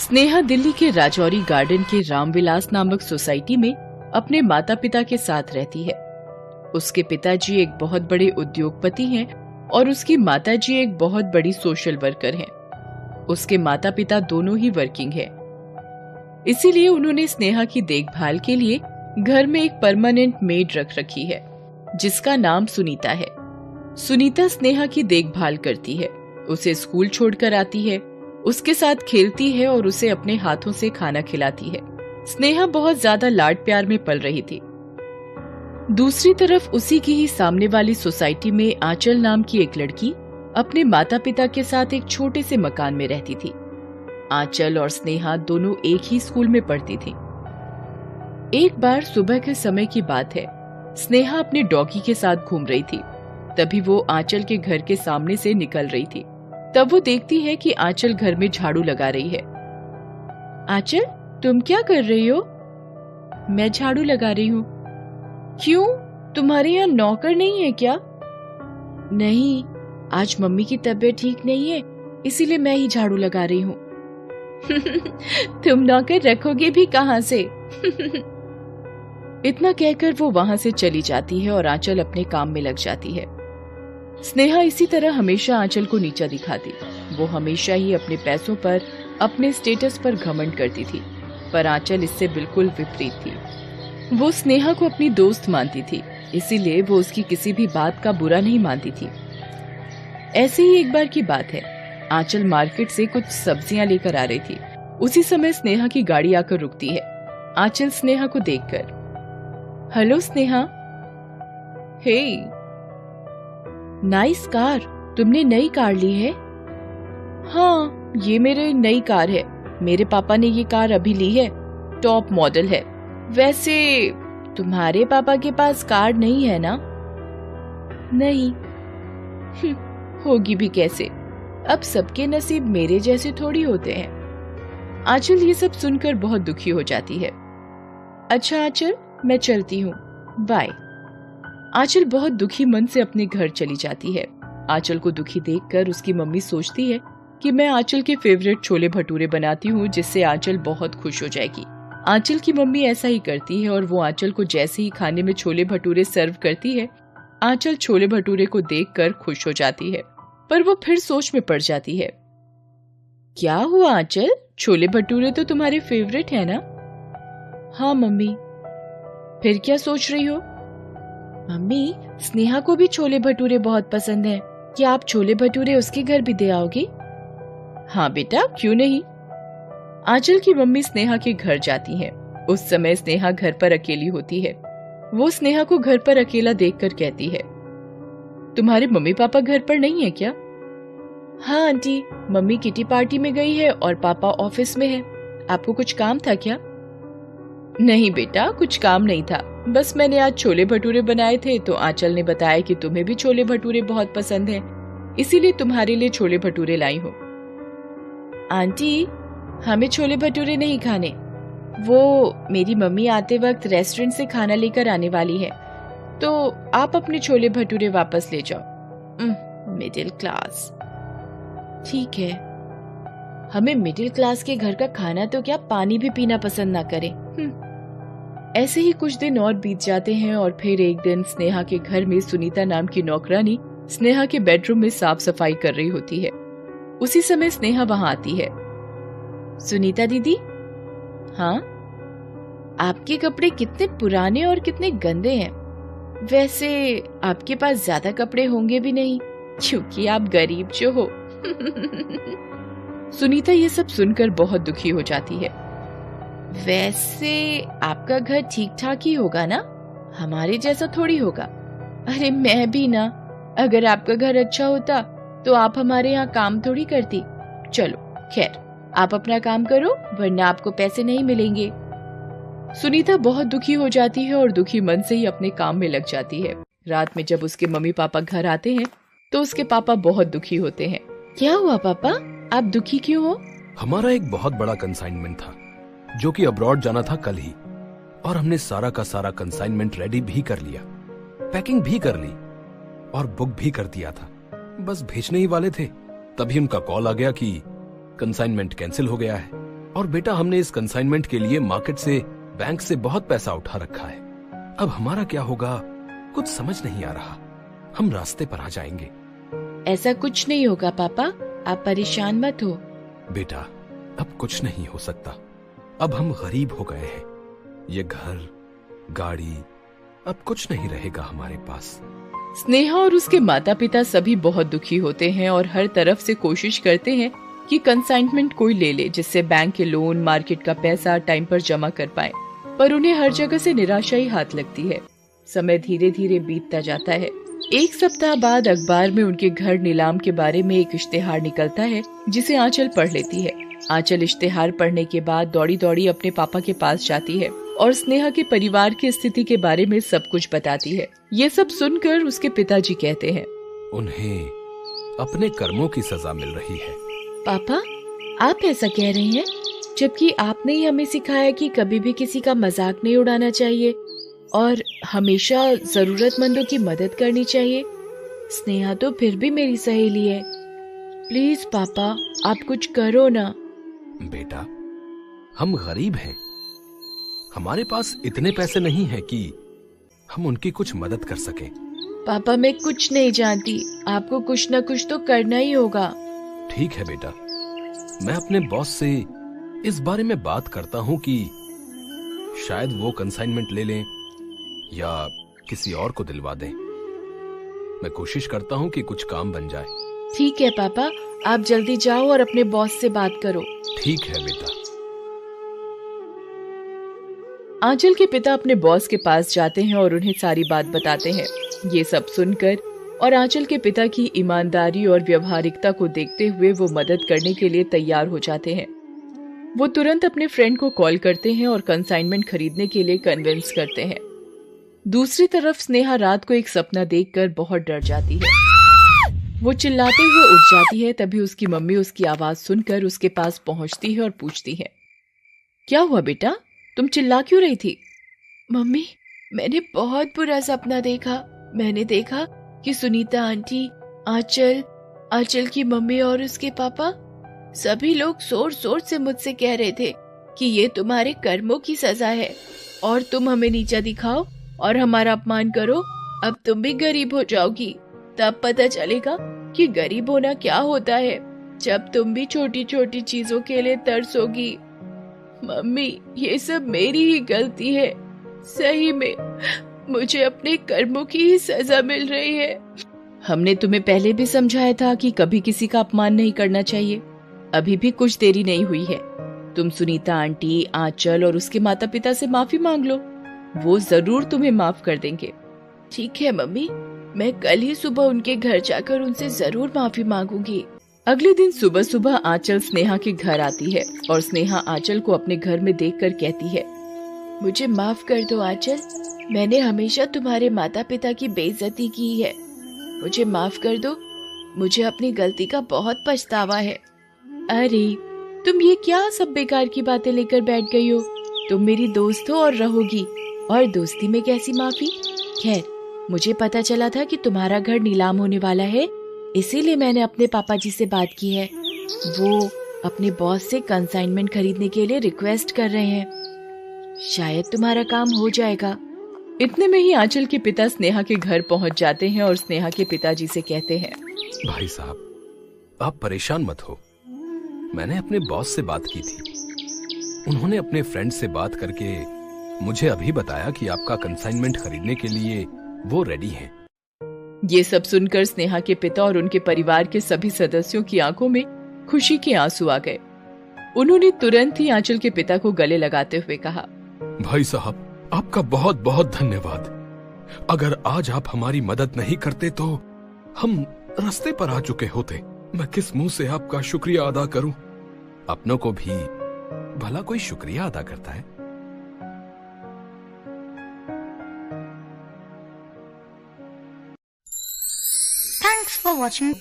स्नेहा दिल्ली के राजौरी गार्डन के रामविलास नामक सोसाइटी में अपने माता पिता के साथ रहती है। उसके पिताजी एक बहुत बड़े उद्योगपति हैं और उसकी माताजी एक बहुत बड़ी सोशल वर्कर हैं। उसके माता पिता दोनों ही वर्किंग हैं। इसीलिए उन्होंने स्नेहा की देखभाल के लिए घर में एक परमानेंट मेड रख रखी है जिसका नाम सुनीता है। सुनीता स्नेहा की देखभाल करती है, उसे स्कूल छोड़कर आती है, उसके साथ खेलती है और उसे अपने हाथों से खाना खिलाती है। स्नेहा बहुत ज्यादा लाड प्यार में पल रही थी। दूसरी तरफ उसी की ही सामने वाली सोसाइटी में आंचल नाम की एक लड़की अपने माता पिता के साथ एक छोटे से मकान में रहती थी। आंचल और स्नेहा दोनों एक ही स्कूल में पढ़ती थी। एक बार सुबह के समय की बात है, स्नेहा अपने डॉगी के साथ घूम रही थी। तभी वो आंचल के घर के सामने से निकल रही थी। तब वो देखती है कि आंचल घर में झाड़ू लगा रही है। आंचल, तुम क्या कर रही हो? मैं झाड़ू लगा रही हूँ। क्यों, तुम्हारे यहाँ नौकर नहीं है क्या? नहीं, आज मम्मी की तबीयत ठीक नहीं है, इसीलिए मैं ही झाड़ू लगा रही हूँ। तुम नौकर रखोगे भी कहाँ से? इतना कहकर वो वहां से चली जाती है और आंचल अपने काम में लग जाती है। स्नेहा इसी तरह हमेशा आंचल को नीचा दिखाती। वो हमेशा ही अपने पैसों पर, अपने स्टेटस पर घमंड करती थी, पर आंचल इससे बिल्कुल विपरीत थी। वो स्नेहा को अपनी दोस्त मानती थी, इसीलिए वो उसकी किसी भी बात का बुरा नहीं मानती थी। ऐसे ही एक बार की बात है, आंचल मार्केट से कुछ सब्जियां लेकर आ रही थी। उसी समय स्नेहा की गाड़ी आकर रुकती है। आंचल स्नेहा को देखकर, हेलो स्नेहा। हे, नाइस कार, तुमने नई कार ली है? हाँ, ये मेरी नई कार है। मेरे पापा ने ये कार अभी ली है, टॉप मॉडल है। वैसे तुम्हारे पापा के पास कार नहीं है ना? नहीं। होगी भी कैसे, अब सबके नसीब मेरे जैसे थोड़ी होते हैं। आंचल ये सब सुनकर बहुत दुखी हो जाती है। अच्छा आंचल, मैं चलती हूँ, बाय। आंचल बहुत दुखी मन से अपने घर चली जाती है। आंचल को दुखी देखकर उसकी मम्मी सोचती है कि मैं आंचल के फेवरेट छोले भटूरे बनाती हूँ जिससे आंचल बहुत खुश हो जाएगी। आंचल की मम्मी ऐसा ही करती है और वो आंचल को जैसे ही खाने में छोले भटूरे सर्व करती है, आंचल छोले भटूरे को देखकर खुश हो जाती है, पर वो फिर सोच में पड़ जाती है। क्या हुआ आंचल, छोले भटूरे तो तुम्हारे फेवरेट है ना? हाँ मम्मी। फिर क्या सोच रही हो? मम्मी, स्नेहा को भी छोले भटूरे बहुत पसंद हैं। क्या आप छोले भटूरे उसके घर भी दे आओगे? हाँ बेटा, क्यों नहीं। आंचल की मम्मी स्नेहा के घर जाती हैं। उस समय स्नेहा घर पर अकेली होती है। वो स्नेहा को घर पर अकेला देखकर कहती है, तुम्हारे मम्मी पापा घर पर नहीं है क्या? हाँ आंटी, मम्मी किटी पार्टी में गई है और पापा ऑफिस में है। आपको कुछ काम था क्या? नहीं बेटा, कुछ काम नहीं था, बस मैंने आज छोले भटूरे बनाए थे तो आंचल ने बताया कि तुम्हें भी छोले भटूरे बहुत पसंद हैं, इसीलिए तुम्हारे लिए छोले भटूरे लाई हूँ। आंटी, हमें छोले भटूरे नहीं खाने, वो मेरी मम्मी आते वक्त रेस्टोरेंट से खाना लेकर आने वाली है, तो आप अपने छोले भटूरे वापस ले जाओ। Middle class. ठीक है, हमें मिडिल क्लास के घर का खाना तो क्या, पानी भी पीना पसंद ना करें। ऐसे ही कुछ दिन और बीत जाते हैं और फिर एक दिन स्नेहा के घर में सुनीता नाम की नौकरानी स्नेहा के बेडरूम में साफ सफाई कर रही होती है। उसी समय स्नेहा वहां आती है। सुनीता दीदी। हाँ, आपके कपड़े कितने पुराने और कितने गंदे हैं। वैसे आपके पास ज्यादा कपड़े होंगे भी नहीं, क्योंकि आप गरीब जो हो। सुनीता ये सब सुनकर बहुत दुखी हो जाती है। वैसे आपका घर ठीक ठाक ही होगा ना, हमारे जैसा थोड़ी होगा। अरे मैं भी ना, अगर आपका घर अच्छा होता तो आप हमारे यहाँ काम थोड़ी करती। चलो खैर, आप अपना काम करो वरना आपको पैसे नहीं मिलेंगे। सुनीता बहुत दुखी हो जाती है और दुखी मन से ही अपने काम में लग जाती है। रात में जब उसके मम्मी पापा घर आते हैं तो उसके पापा बहुत दुखी होते हैं। क्या हुआ पापा, आप दुखी क्यों हो? हमारा एक बहुत बड़ा कंसाइनमेंट था जो कि अब्रॉड जाना था कल ही, और हमने सारा का सारा कंसाइनमेंट रेडी भी कर लिया, पैकिंग भी कर ली और बुक भी कर दिया था। बस भेजने ही वाले थे, तभी उनका कॉल आ गया कि कंसाइनमेंट कैंसिल हो गया है। और बेटा हमने इस कंसाइनमेंट के लिए मार्केट से, बैंक से बहुत पैसा उठा रखा है। अब हमारा क्या होगा कुछ समझ नहीं आ रहा। हम रास्ते पर आ जाएंगे। ऐसा कुछ नहीं होगा पापा, आप परेशान मत हो। बेटा अब कुछ नहीं हो सकता। अब हम गरीब हो गए हैं। ये घर, गाड़ी, अब कुछ नहीं रहेगा हमारे पास। स्नेहा और उसके माता पिता सभी बहुत दुखी होते हैं और हर तरफ से कोशिश करते हैं कि कंसाइनमेंट कोई ले ले, जिससे बैंक के लोन, मार्केट का पैसा टाइम पर जमा कर पाए। पर उन्हें हर जगह से निराशा ही हाथ लगती है। समय धीरे धीरे बीतता जाता है। एक सप्ताह बाद अखबार में उनके घर नीलाम के बारे में एक इश्तेहार निकलता है, जिसे आंचल पढ़ लेती है। आंचल इश्तेहार पढ़ने के बाद दौड़ी दौड़ी अपने पापा के पास जाती है और स्नेहा के परिवार की स्थिति के बारे में सब कुछ बताती है। ये सब सुनकर उसके पिताजी कहते हैं, उन्हें अपने कर्मों की सजा मिल रही है। पापा, आप ऐसा कह रहे हैं, जबकि आपने ही हमें सिखाया कि कभी भी किसी का मजाक नहीं उड़ाना चाहिए और हमेशा जरूरतमंदों की मदद करनी चाहिए। स्नेहा तो फिर भी मेरी सहेली है। प्लीज पापा, आप कुछ करो ना। बेटा हम गरीब हैं। हमारे पास इतने पैसे नहीं हैं कि हम उनकी कुछ मदद कर सकें। पापा मैं कुछ नहीं जानती, आपको कुछ न कुछ तो करना ही होगा। ठीक है बेटा, मैं अपने बॉस से इस बारे में बात करता हूँ कि शायद वो कंसाइनमेंट ले लें या किसी और को दिलवा दें। मैं कोशिश करता हूँ कि कुछ काम बन जाए। ठीक है पापा, आप जल्दी जाओ और अपने बॉस से बात करो। ठीक है बेटा। आंचल के पिता अपने बॉस के पास जाते हैं और उन्हें सारी बात बताते हैं। ये सब सुनकर और आंचल के पिता की ईमानदारी और व्यवहारिकता को देखते हुए वो मदद करने के लिए तैयार हो जाते हैं। वो तुरंत अपने फ्रेंड को कॉल करते हैं और कंसाइनमेंट खरीदने के लिए कन्विंस करते हैं। दूसरी तरफ स्नेहा रात को एक सपना देखकर बहुत डर जाती है। वो चिल्लाते हुए उठ जाती है। तभी उसकी मम्मी उसकी आवाज सुनकर उसके पास पहुंचती है और पूछती है, क्या हुआ बेटा, तुम चिल्ला क्यों रही थी? मम्मी, मैंने बहुत बुरा सपना देखा। मैंने देखा कि सुनीता आंटी, आंचल की मम्मी और उसके पापा सभी लोग जोर जोर से मुझसे कह रहे थे कि ये तुम्हारे कर्मों की सजा है और तुम हमें नीचा दिखाओ और हमारा अपमान करो। अब तुम भी गरीब हो जाओगी। तब पता चलेगा कि गरीब होना क्या होता है, जब तुम भी छोटी छोटी चीजों के लिए तरसोगी। मम्मी, ये सब मेरी ही गलती है। सही में मुझे अपने कर्मों की ही सजा मिल रही है। हमने तुम्हें पहले भी समझाया था कि कभी किसी का अपमान नहीं करना चाहिए। अभी भी कुछ देरी नहीं हुई है। तुम सुनीता आंटी, आंचल और उसके माता पिता से माफी मांग लो। वो जरूर तुम्हें माफ कर देंगे। ठीक है मम्मी, मैं कल ही सुबह उनके घर जाकर उनसे जरूर माफी मांगूंगी। अगले दिन सुबह सुबह आंचल स्नेहा के घर आती है और स्नेहा आंचल को अपने घर में देखकर कहती है, मुझे माफ कर दो आंचल, मैंने हमेशा तुम्हारे माता पिता की बेइज्जती की है। मुझे माफ कर दो, मुझे अपनी गलती का बहुत पछतावा है। अरे तुम ये क्या सब बेकार की बातें लेकर बैठ गई हो? तुम मेरी दोस्त हो और रहोगी, और दोस्ती में कैसी माफी? खैर, मुझे पता चला था कि तुम्हारा घर नीलाम होने वाला है, इसीलिए मैंने अपने पापा जी से बात की है। वो अपने बॉस से कंसाइनमेंट खरीदने के लिए रिक्वेस्ट कर रहे हैं। शायद तुम्हारा काम हो जाएगा। इतने में ही आंचल के पिता स्नेहा के घर पहुंच जाते हैं और स्नेहा के पिताजी से कहते हैं, भाई साहब, आप परेशान मत हो। मैंने अपने बॉस से बात की थी। उन्होंने अपने फ्रेंड से बात करके मुझे अभी बताया कि आपका कंसाइनमेंट खरीदने के लिए वो रेडी हैं। ये सब सुनकर स्नेहा के पिता और उनके परिवार के सभी सदस्यों की आंखों में खुशी के आंसू आ गए। उन्होंने तुरंत ही आंचल के पिता को गले लगाते हुए कहा, भाई साहब, आपका बहुत बहुत धन्यवाद। अगर आज आप हमारी मदद नहीं करते तो हम रास्ते पर आ चुके होते। मैं किस मुंह से आपका शुक्रिया अदा करूं? अपनों को भी भला कोई शुक्रिया अदा करता है? Thanks for watching.